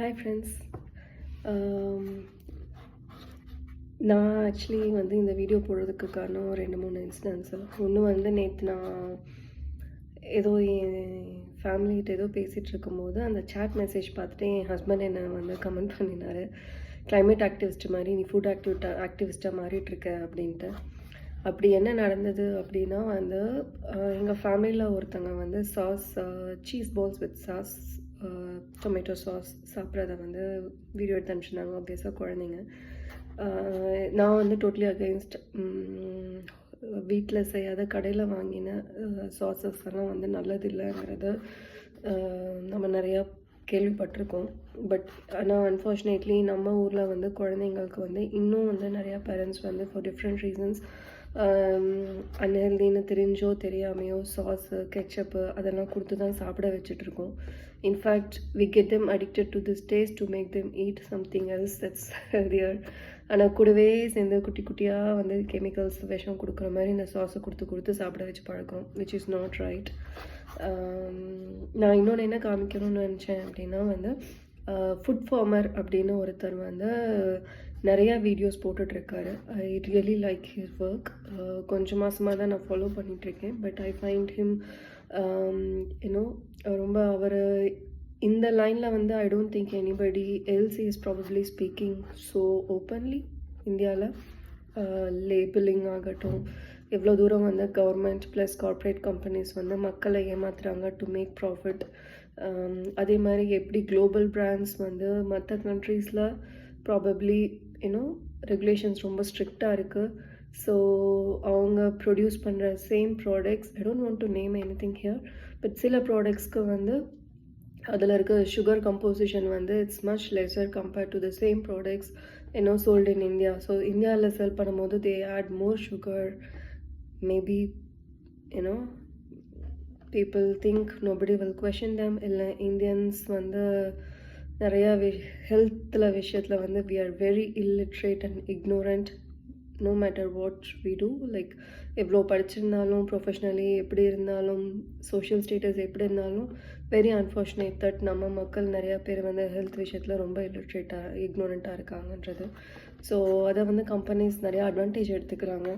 Hi friends. நான் actually வந்து இந்த வீடியோ போடுறதுக்கு காரணம் 2-3 இன்சிடென்ட்ஸு. ஒன்று வந்து நேற்று நான் ஏதோ என் ஃபேமிலிகிட்ட ஏதோ பேசிகிட்டு இருக்கும்போது அந்த சேட் மெசேஜ் பார்த்துட்டு என் ஹஸ்பண்ட் என்னை வந்து கமெண்ட் பண்ணினார், கிளைமேட் ஆக்டிவிஸ்ட் மாதிரி நீ ஃபுட் ஆக்டிவிஸ்ட்டாக மாறிட்டுருக்க அப்படின்ட்டு. அப்படி என்ன நடந்தது அப்படின்னா வந்து எங்கள் ஃபேமிலியில் ஒருத்தங்க வந்து cheese balls with sauce, tomato sauce சாப்பிட்றத வந்து வீடியோ எடுத்து அனுப்பிச்சிருந்தாங்க. ஆப்வியஸாக குழந்தைங்க. நான் வந்து டோட்டலி அகெயின்ஸ்ட். வீட்டில் செய்யாத கடையில் வாங்கின சாஸஸ் எல்லாம் வந்து நல்லது இல்லைங்கிறத நம்ம நிறையா கேள்விப்பட்டிருக்கோம். பட் ஆனால் அன்ஃபார்ச்சுனேட்லி நம்ம ஊரில் வந்து குழந்தைங்களுக்கு வந்து இன்னும் வந்து நிறையா பேரண்ட்ஸ் வந்து ஃபார் டிஃப்ரெண்ட் ரீசன்ஸ் அன்ஹெல்தின்னு தெரிஞ்சோ தெரியாமையோ சாஸு கெச்சப்பு அதெல்லாம் கொடுத்து தான் சாப்பிட வச்சுட்ருக்கோம். In fact we get them addicted to this taste to make them eat something else that's healthier. ஆனால் கூடவே சேர்ந்து குட்டி குட்டியாக வந்து கெமிக்கல்ஸ் விஷம் கொடுக்குற மாதிரி இந்த சாஸை கொடுத்து சாப்பிட வச்சு பழக்கிறோம், விச் இஸ் நாட் ரைட். நான் இன்னொன்று என்ன காமிக்கணும்னு நினச்சேன் அப்படின்னா வந்து ஃபுட் ஃபார்மர் அப்படின்னு ஒருத்தர் வந்து நிறையா வீடியோஸ் போட்டுட்ருக்காரு. I really like his work. கொஞ்சம் மாதமாக தான் நான் ஃபாலோ பண்ணிகிட்ருக்கேன். But I find him you know ரொம்ப அவர் இந்த லைனில் வந்து I don't think anybody else is probably speaking so openly இந்தியாவில். லேபிளிங் ஆகட்டும், எவ்வளோ தூரம் வந்து கவர்மெண்ட் ப்ளஸ் கார்ப்பரேட் கம்பெனிஸ் வந்து மக்களை ஏமாத்துறாங்க டு மேக் ப்ராஃபிட். அதே மாதிரி எப்படி குளோபல் பிராண்ட்ஸ் வந்து மற்ற கண்ட்ரீஸில் ப்ராபப்ளி ரெகுலேஷன்ஸ் ரொம்ப ஸ்ட்ரிக்டாக இருக்குது. ஸோ அவங்க ப்ரொடியூஸ் பண்ணுற same products, I don't want to name anything here, but சில ப்ராடக்ட்ஸ்க்கு வந்து அதில் இருக்க சுகர் கம்போசிஷன் வந்து it's much lesser compared to the same products sold in India. So இந்தியாவில் செல் பண்ணும்போது they add more sugar. Maybe people think nobody will question them. இல்லை Indians வந்து நிறையா ஹெல்த்தில் விஷயத்தில் வந்து we are very illiterate and ignorant no matter what we do. Like எவ்வளோ படிச்சிருந்தாலும், professionally எப்படி இருந்தாலும், சோஷியல் ஸ்டேட்டஸ் எப்படி இருந்தாலும், வெரி அன்ஃபார்ச்சுனேட் தட் நம்ம மக்கள் நிறையா பேர் வந்து ஹெல்த் விஷயத்தில் ரொம்ப இல்லிட்ரேட்டாக இக்னோரண்ட்டாக இருக்காங்கன்றது. ஸோ அதை வந்து கம்பெனிஸ் நிறையா அட்வான்டேஜ் எடுத்துக்கிறாங்க.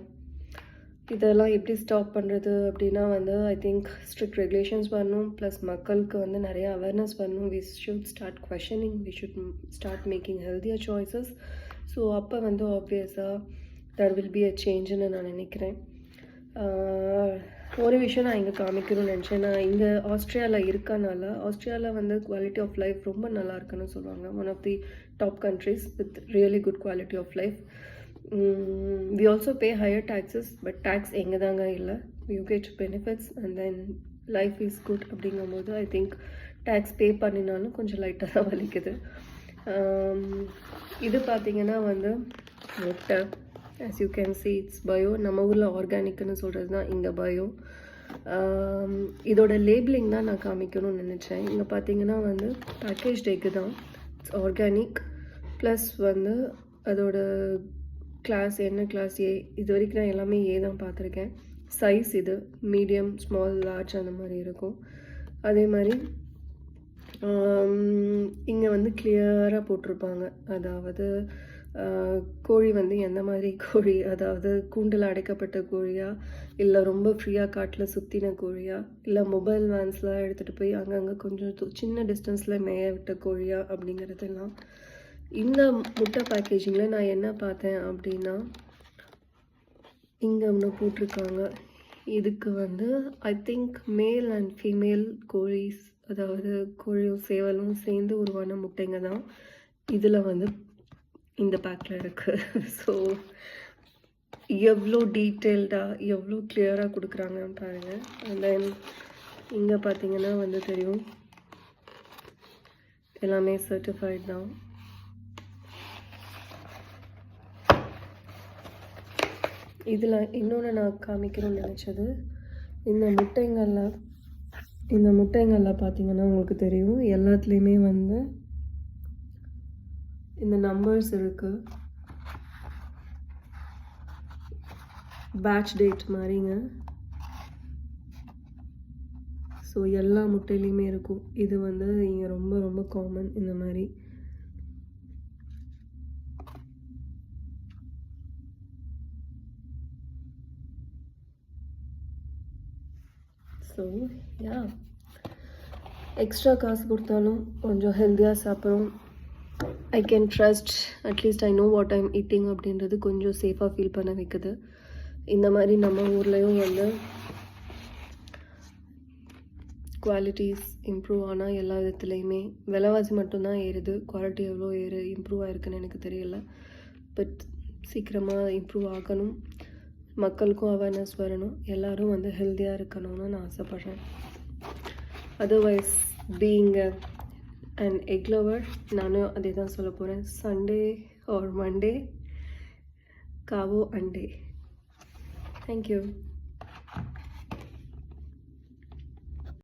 இதெல்லாம் எப்படி ஸ்டாப் பண்ணுறது அப்படின்னா வந்து ஐ திங்க் ஸ்ட்ரிக்ட் ரெகுலேஷன்ஸ் வரணும், ப்ளஸ் மக்களுக்கு வந்து நிறையா அவேர்னஸ் வரணும். We should start questioning, we should start making healthier choices. So அப்போ வந்து ஆப்வியஸாக தேர் வில் பி அ சேஞ்சுன்னு நான் நினைக்கிறேன். ஒரு விஷயம் நான் இங்கே காமிக்கணும்னு நினச்சேன். நான் இங்கே ஆஸ்திரேலியாவில் இருக்கனால, ஆஸ்திரேலியாவில் வந்து குவாலிட்டி ஆஃப் லைஃப் ரொம்ப நல்லா இருக்குன்னு சொல்லுவாங்க. One of the top countries with really good quality of life. We also pay higher taxes, but tax எங்கே தாங்க இல்லை. You get benefits and then life is good அப்படிங்கும்போது ஐ திங்க் டேக்ஸ் பே பண்ணினாலும் கொஞ்சம் லைட்டாக தான் வலிக்குது. இது பார்த்திங்கன்னா வந்து முட்டை. as you can see it's bio. நம்ம ஊரில் ஆர்கானிக்னு சொல்கிறது தான் இங்கே பயோ. இதோட லேபிளிங் தான் நான் காமிக்கணும்னு நினச்சேன். இங்கே பார்த்தீங்கன்னா வந்து பேக்கேஜ் எக்கு தான், இட்ஸ் ஆர்கானிக். ப்ளஸ் வந்து அதோட கிளாஸ் என்ன கிளாஸ் ஏ, இது வரைக்கும் நான் எல்லாமே ஏ தான் பார்த்துருக்கேன். சைஸ் இது மீடியம், ஸ்மால், லார்ஜ் அந்த மாதிரி இருக்கும். அதே மாதிரி இங்கே வந்து கிளியராக போட்டிருப்பாங்க. அதாவது கோழி வந்து எந்த மாதிரி கோழி, அதாவது கூண்டில் அடைக்கப்பட்ட கோழியா, இல்லை ரொம்ப ஃப்ரீயாக காட்டில் சுற்றின கோழியா, இல்லை மொபைல் வேன்ஸில் எடுத்துகிட்டு போய் அங்கங்கே கொஞ்சம் சின்ன டிஸ்டன்ஸில் மேய விட்ட கோழியா அப்படிங்கிறதெல்லாம். இந்த முட்டை பேக்கேஜிங்கில் நான் என்ன பார்த்தேன் அப்படின்னா, இங்கே ஒன்று போட்டிருக்காங்க. இதுக்கு வந்து I think male and female கோழிஸ், அதாவது கோழியும் சேவலும் சேர்ந்து உருவான முட்டைங்க தான் இதில் வந்து இந்த பேக்கில் இருக்குது. ஸோ எவ்வளோ டீட்டெயில்டாக எவ்வளோ கிளியராக கொடுக்குறாங்கன்னு பாருங்கள். அண்ட் தென் இங்கே பார்த்தீங்கன்னா வந்து தெரியும் எல்லாமே சர்டிஃபைட் தான். இதில் இன்னொன்று நான் காமிக்கணும்னு நினச்சது, இந்த முட்டைங்களில் பார்த்தீங்கன்னா உங்களுக்கு தெரியும் எல்லாத்துலேயுமே வந்து இந்த நம்பர்ஸ் இருக்குது. பேட்ச் டேட் மாதிரிங்க. ஸோ எல்லா முட்டையிலையுமே இருக்கும். இது வந்து இங்கே ரொம்ப ரொம்ப காமன் இந்த மாதிரி ஸோ யா எக்ஸ்ட்ரா காசு கொடுத்தாலும் கொஞ்சம் ஹெல்த்தியாக சாப்பிட்றோம். I can trust, at least I know what I'm eating அப்படின்றது கொஞ்சம் சேஃபாக ஃபீல் பண்ண வைக்குது. இந்த மாதிரி நம்ம ஊர்லேயும் வந்து குவாலிட்டிஸ் இம்ப்ரூவ் ஆனால் எல்லா விதத்துலேயுமே விலைவாசி மட்டும்தான் ஏறுது, குவாலிட்டி எவ்வளோ இம்ப்ரூவ் ஆகிருக்குன்னு எனக்கு தெரியல. பட் சீக்கிரமாக இம்ப்ரூவ் ஆகணும், மக்களுக்கும் அவேர்னஸ் வரணும், எல்லோரும் வந்து ஹெல்த்தியாக இருக்கணும்னு நான் ஆசைப்பட்றேன். Otherwise being an egg lover, நானும் அதே தான் சொல்ல போகிறேன். சண்டே ஆர் மண்டே காவோ அண்டே. தேங்க்யூ.